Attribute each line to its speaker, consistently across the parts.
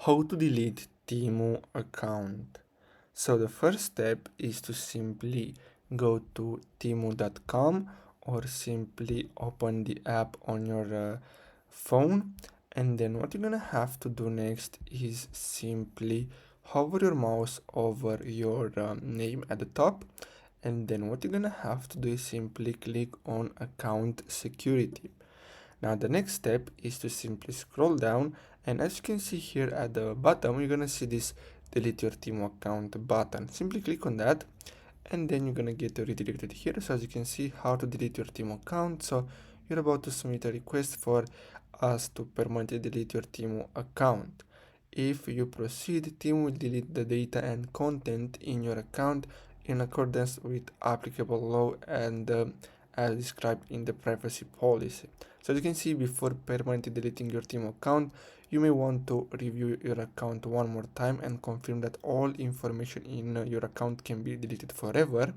Speaker 1: How to delete Temu account. So the first step is to simply go to temu.com or simply open the app on your phone, and then what you're gonna have to do next is simply hover your mouse over your name at the top, and then what you're gonna have to do is simply click on account security. Now the next step is to simply scroll down, and as you can see here at the bottom, you're gonna see this delete your Temu account button. Simply click on that, and then you're gonna get redirected here. So as you can see, how to delete your Temu account. So you're about to submit a request for us to permanently delete your Temu account. If you proceed, Temu will delete the data and content in your account in accordance with applicable law and as described in the privacy policy. So as you can see, before permanently deleting your Temu account, you may want to review your account one more time and confirm that all information in your account can be deleted forever.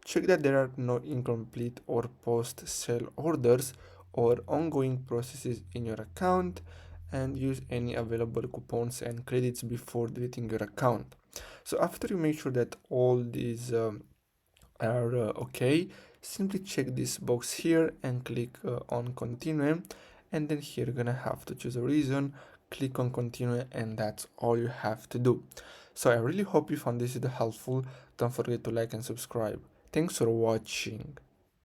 Speaker 1: Check that there are no incomplete or post-sale orders or ongoing processes in your account, and use any available coupons and credits before deleting your account. So after you make sure that all these are okay, simply check this box here and click on continue, and then here you're gonna have to choose a reason, click on continue, and that's all you have to do. So I really hope you found this video helpful. Don't forget to like and subscribe. Thanks for watching.